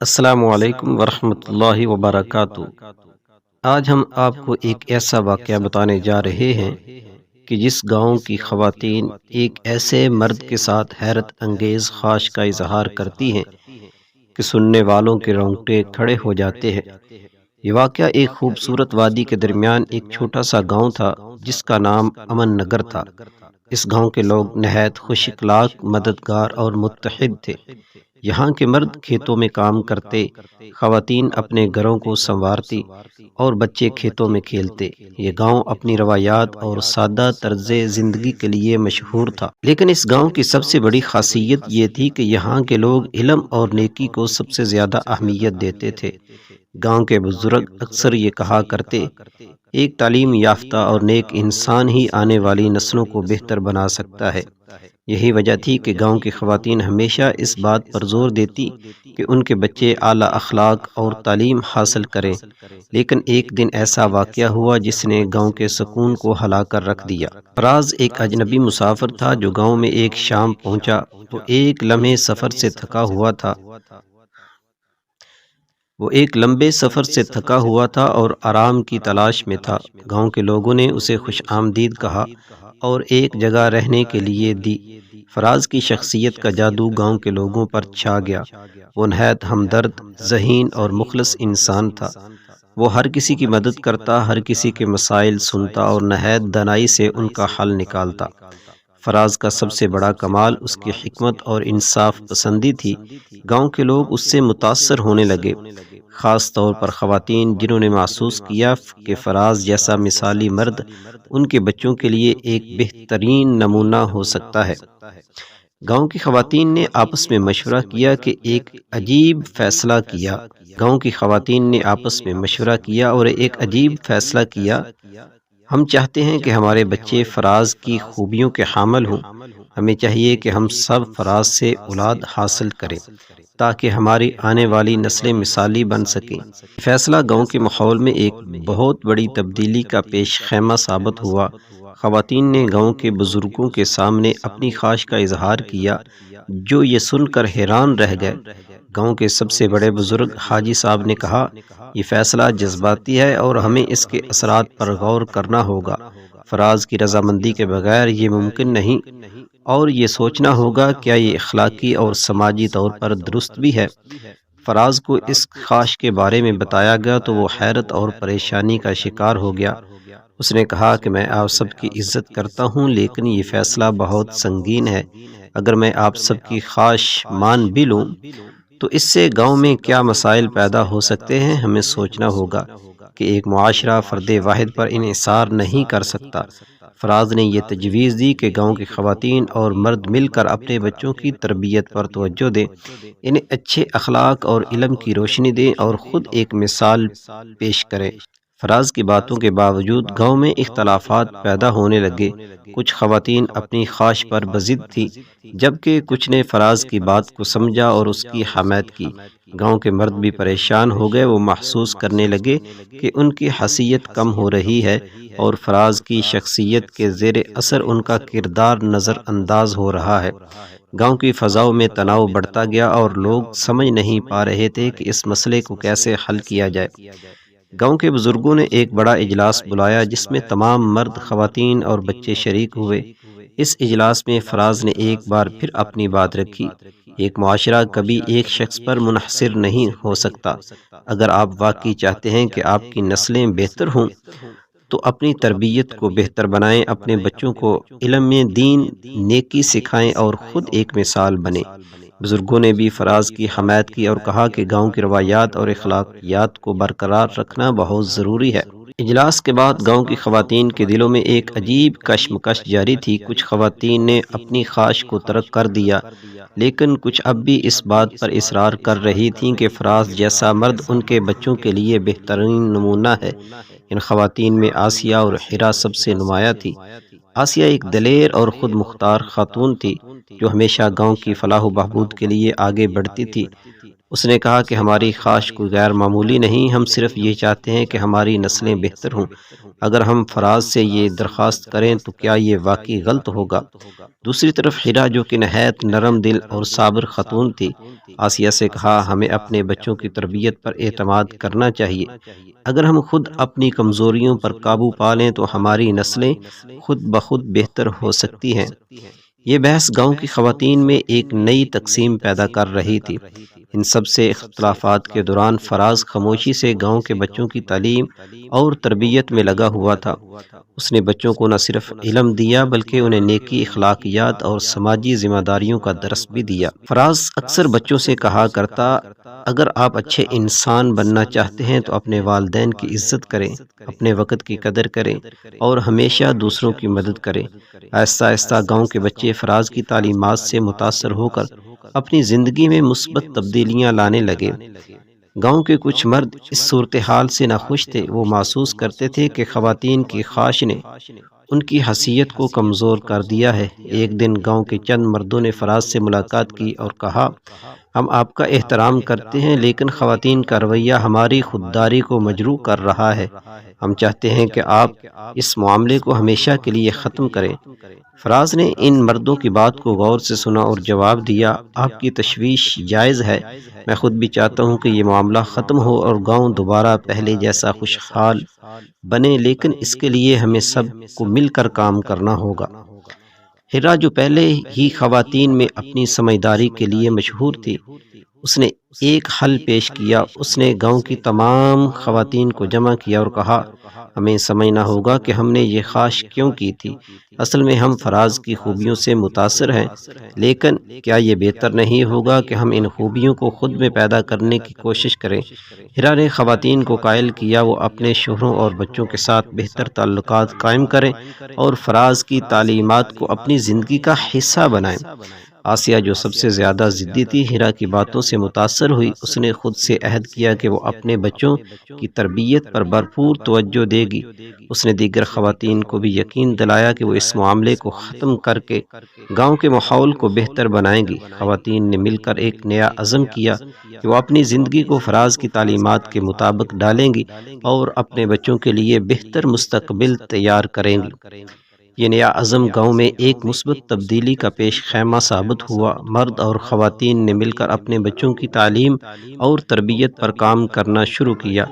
السلام علیکم ورحمۃ اللہ وبرکاتہ۔ آج ہم آپ کو ایک ایسا واقعہ بتانے جا رہے ہیں کہ جس گاؤں کی خواتین ایک ایسے مرد کے ساتھ حیرت انگیز خواہش کا اظہار کرتی ہیں کہ سننے والوں کے رونگٹے کھڑے ہو جاتے ہیں۔ یہ واقعہ ایک خوبصورت وادی کے درمیان ایک چھوٹا سا گاؤں تھا جس کا نام امن نگر تھا۔ اس گاؤں کے لوگ نہایت خوش اخلاق، مددگار اور متحد تھے۔ یہاں کے مرد کھیتوں میں کام کرتے، خواتین اپنے گھروں کو سنوارتی اور بچے کھیتوں میں کھیلتے۔ یہ گاؤں اپنی روایات اور سادہ طرز زندگی کے لیے مشہور تھا، لیکن اس گاؤں کی سب سے بڑی خاصیت یہ تھی کہ یہاں کے لوگ علم اور نیکی کو سب سے زیادہ اہمیت دیتے تھے۔ گاؤں کے بزرگ اکثر یہ کہا کرتے، ایک تعلیم یافتہ اور نیک انسان ہی آنے والی نسلوں کو بہتر بنا سکتا ہے۔ یہی وجہ تھی کہ گاؤں کی خواتین ہمیشہ اس بات پر زور دیتی کہ ان کے بچے اعلیٰ اخلاق اور تعلیم حاصل کریں۔ لیکن ایک دن ایسا واقعہ ہوا جس نے گاؤں کے سکون کو ہلا کر رکھ دیا۔ فراز ایک اجنبی مسافر تھا جو گاؤں میں ایک شام پہنچا۔ وہ ایک لمبے سفر سے تھکا ہوا تھا اور آرام کی تلاش میں تھا۔ گاؤں کے لوگوں نے اسے خوش آمدید کہا اور ایک جگہ رہنے کے لیے دی۔ فراز کی شخصیت کا جادو گاؤں کے لوگوں پر چھا گیا۔ وہ نہایت ہمدرد، ذہین اور مخلص انسان تھا۔ وہ ہر کسی کی مدد کرتا، ہر کسی کے مسائل سنتا اور نہایت دانائی سے ان کا حل نکالتا۔ فراز کا سب سے بڑا کمال اس کی حکمت اور انصاف پسندی تھی۔ گاؤں کے لوگ اس سے متاثر ہونے لگے، خاص طور پر خواتین، جنہوں نے محسوس کیا کہ فراز جیسا مثالی مرد ان کے بچوں کے لیے ایک بہترین نمونہ ہو سکتا ہے۔ گاؤں کی خواتین نے آپس میں مشورہ کیا اور ایک عجیب فیصلہ کیا۔ ہم چاہتے ہیں کہ ہمارے بچے فراز کی خوبیوں کے حامل ہوں۔ ہمیں چاہیے کہ ہم سب فراز سے اولاد حاصل کریں تاکہ ہماری آنے والی نسلیں مثالی بن سکیں۔ فیصلہ گاؤں کے ماحول میں ایک بہت بڑی تبدیلی کا پیش خیمہ ثابت ہوا۔ خواتین نے گاؤں کے بزرگوں کے سامنے اپنی خواہش کا اظہار کیا، جو یہ سن کر حیران رہ گئے۔ گاؤں کے سب سے بڑے بزرگ حاجی صاحب نے کہا، یہ فیصلہ جذباتی ہے اور ہمیں اس کے اثرات پر غور کرنا ہوگا۔ فراز کی رضامندی کے بغیر یہ ممکن نہیں، اور یہ سوچنا ہوگا کیا یہ اخلاقی اور سماجی طور پر درست بھی ہے۔ فراز کو اس خواہش کے بارے میں بتایا گیا تو وہ حیرت اور پریشانی کا شکار ہو گیا۔ اس نے کہا کہ میں آپ سب کی عزت کرتا ہوں، لیکن یہ فیصلہ بہت سنگین ہے۔ اگر میں آپ سب کی خواہش مان بھی لوں تو اس سے گاؤں میں کیا مسائل پیدا ہو سکتے ہیں۔ ہمیں سوچنا ہوگا کہ ایک معاشرہ فرد واحد پر انحصار نہیں کر سکتا۔ فراز نے یہ تجویز دی کہ گاؤں کی خواتین اور مرد مل کر اپنے بچوں کی تربیت پر توجہ دیں، انہیں اچھے اخلاق اور علم کی روشنی دیں اور خود ایک مثال پیش کریں۔ فراز کی باتوں کے باوجود گاؤں میں اختلافات پیدا ہونے لگے۔ کچھ خواتین اپنی خواہش پر بضد تھیں، جبکہ کچھ نے فراز کی بات کو سمجھا اور اس کی حمایت کی۔ گاؤں کے مرد بھی پریشان ہو گئے۔ وہ محسوس کرنے لگے کہ ان کی حیثیت کم ہو رہی ہے اور فراز کی شخصیت کے زیر اثر ان کا کردار نظر انداز ہو رہا ہے۔ گاؤں کی فضاؤں میں تناؤ بڑھتا گیا اور لوگ سمجھ نہیں پا رہے تھے کہ اس مسئلے کو کیسے حل کیا جائے۔ گاؤں کے بزرگوں نے ایک بڑا اجلاس بلایا جس میں تمام مرد، خواتین اور بچے شریک ہوئے۔ اس اجلاس میں فراز نے ایک بار پھر اپنی بات رکھی، ایک معاشرہ کبھی ایک شخص پر منحصر نہیں ہو سکتا۔ اگر آپ واقعی چاہتے ہیں کہ آپ کی نسلیں بہتر ہوں تو اپنی تربیت کو بہتر بنائیں، اپنے بچوں کو علم میں دین، نیکی سکھائیں اور خود ایک مثال بنیں۔ بزرگوں نے بھی فراز کی حمایت کی اور کہا کہ گاؤں کی روایات اور اخلاقیات کو برقرار رکھنا بہت ضروری ہے۔ اجلاس کے بعد گاؤں کی خواتین کے دلوں میں ایک عجیب کشمکش جاری تھی۔ کچھ خواتین نے اپنی خواہش کو ترک کر دیا، لیکن کچھ اب بھی اس بات پر اصرار کر رہی تھیں کہ فراز جیسا مرد ان کے بچوں کے لیے بہترین نمونہ ہے۔ ان خواتین میں آسیہ اور حرا سب سے نمایاں تھی۔ آسیہ ایک دلیر اور خود مختار خاتون تھی جو ہمیشہ گاؤں کی فلاح و بہبود کے لیے آگے بڑھتی تھی۔ اس نے کہا کہ ہماری خواہش کوئی غیر معمولی نہیں، ہم صرف یہ چاہتے ہیں کہ ہماری نسلیں بہتر ہوں۔ اگر ہم فراز سے یہ درخواست کریں تو کیا یہ واقعی غلط ہوگا؟ دوسری طرف ہیرا، جو کہ نہایت نرم دل اور صابر خاتون تھی، آسیہ سے کہا ہمیں اپنے بچوں کی تربیت پر اعتماد کرنا چاہیے۔ اگر ہم خود اپنی کمزوریوں پر قابو پا لیں تو ہماری نسلیں خود بخود بہتر ہو سکتی ہیں۔ یہ بحث گاؤں کی خواتین میں ایک نئی تقسیم پیدا کر رہی تھی۔ ان سب سے اختلافات کے دوران فراز خاموشی سے گاؤں کے بچوں کی تعلیم اور تربیت میں لگا ہوا تھا۔ اس نے بچوں کو نہ صرف علم دیا بلکہ انہیں نیکی، اخلاقیات اور سماجی ذمہ داریوں کا درس بھی دیا۔ فراز اکثر بچوں سے کہا کرتا، اگر آپ اچھے انسان بننا چاہتے ہیں تو اپنے والدین کی عزت کریں، اپنے وقت کی قدر کریں اور ہمیشہ دوسروں کی مدد کریں۔ آہستہ آہستہ گاؤں کے بچے فراز کی تعلیمات سے متاثر ہو کر اپنی زندگی میں مثبت تبدیلیاں لانے لگے۔ گاؤں کے کچھ مرد اس صورتحال سے ناخوش تھے۔ وہ محسوس کرتے تھے کہ خواتین کی خواہش نے ان کی حیثیت کو کمزور کر دیا ہے۔ ایک دن گاؤں کے چند مردوں نے فراز سے ملاقات کی اور کہا، ہم آپ کا احترام کرتے ہیں لیکن خواتین کا رویہ ہماری خودداری کو مجروح کر رہا ہے۔ ہم چاہتے ہیں کہ آپ اس معاملے کو ہمیشہ کے لیے ختم کریں۔ فراز نے ان مردوں کی بات کو غور سے سنا اور جواب دیا، آپ کی تشویش جائز ہے، میں خود بھی چاہتا ہوں کہ یہ معاملہ ختم ہو اور گاؤں دوبارہ پہلے جیسا خوشحال بنے، لیکن اس کے لیے ہمیں سب کو مل کر کام کرنا ہوگا۔ ہیرا، جو پہلے ہی خواتین میں اپنی سمجھداری کے لیے مشہور تھی، اس نے ایک حل پیش کیا۔ اس نے گاؤں کی تمام خواتین کو جمع کیا اور کہا، ہمیں سمجھنا ہوگا کہ ہم نے یہ خواہش کیوں کی تھی۔ اصل میں ہم فراز کی خوبیوں سے متاثر ہیں، لیکن کیا یہ بہتر نہیں ہوگا کہ ہم ان خوبیوں کو خود میں پیدا کرنے کی کوشش کریں؟ ہیرا نے خواتین کو قائل کیا وہ اپنے شوہروں اور بچوں کے ساتھ بہتر تعلقات قائم کریں اور فراز کی تعلیمات کو اپنی زندگی کا حصہ بنائیں۔ آسیہ، جو سب سے زیادہ ضدی تھی، ہیرا کی باتوں سے متاثر ہوئی۔ اس نے خود سے عہد کیا کہ وہ اپنے بچوں کی تربیت پر بھرپور توجہ دے گی۔ اس نے دیگر خواتین کو بھی یقین دلایا کہ وہ اس معاملے کو ختم کر کے گاؤں کے ماحول کو بہتر بنائیں گی۔ خواتین نے مل کر ایک نیا عزم کیا کہ وہ اپنی زندگی کو فراز کی تعلیمات کے مطابق ڈالیں گی اور اپنے بچوں کے لیے بہتر مستقبل تیار کریں گی۔ یہ نیا عزم گاؤں میں ایک مثبت تبدیلی کا پیش خیمہ ثابت ہوا۔ مرد اور خواتین نے مل کر اپنے بچوں کی تعلیم اور تربیت پر کام کرنا شروع کیا۔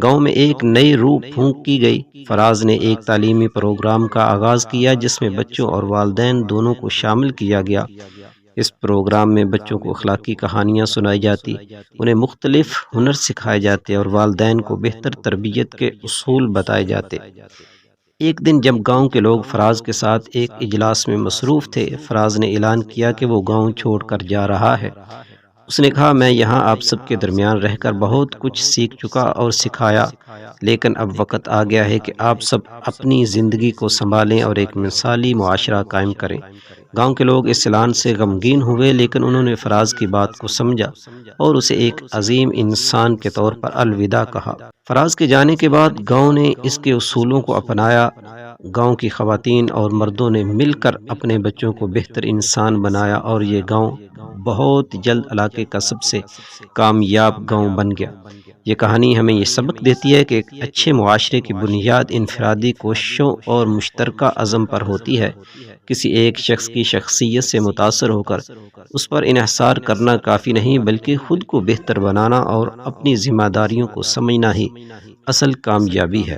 گاؤں میں ایک نئی روح پھونکی گئی۔ فراز نے ایک تعلیمی پروگرام کا آغاز کیا جس میں بچوں اور والدین دونوں کو شامل کیا گیا۔ اس پروگرام میں بچوں کو اخلاقی کہانیاں سنائی جاتی، انہیں مختلف ہنر سکھائے جاتے اور والدین کو بہتر تربیت کے اصول بتائے جاتے۔ ایک دن جب گاؤں کے لوگ فراز کے ساتھ ایک اجلاس میں مصروف تھے، فراز نے اعلان کیا کہ وہ گاؤں چھوڑ کر جا رہا ہے۔ اس نے کہا، میں یہاں آپ سب کے درمیان رہ کر بہت کچھ سیکھ چکا اور سکھایا، لیکن اب وقت آ گیا ہے کہ آپ سب اپنی زندگی کو سنبھالیں اور ایک مثالی معاشرہ قائم کریں۔ گاؤں کے لوگ اس اعلان سے غمگین ہوئے، لیکن انہوں نے فراز کی بات کو سمجھا اور اسے ایک عظیم انسان کے طور پر الوداع کہا۔ فراز کے جانے کے بعد گاؤں نے اس کے اصولوں کو اپنایا۔ گاؤں کی خواتین اور مردوں نے مل کر اپنے بچوں کو بہتر انسان بنایا اور یہ گاؤں بہت جلد علاقے کا سب سے کامیاب گاؤں بن گیا۔ یہ کہانی ہمیں یہ سبق دیتی ہے کہ ایک اچھے معاشرے کی بنیاد انفرادی کوششوں اور مشترکہ عزم پر ہوتی ہے۔ کسی ایک شخص کی شخصیت سے متاثر ہو کر اس پر انحصار کرنا کافی نہیں، بلکہ خود کو بہتر بنانا اور اپنی ذمہ داریوں کو سمجھنا ہی اصل کامیابی ہے۔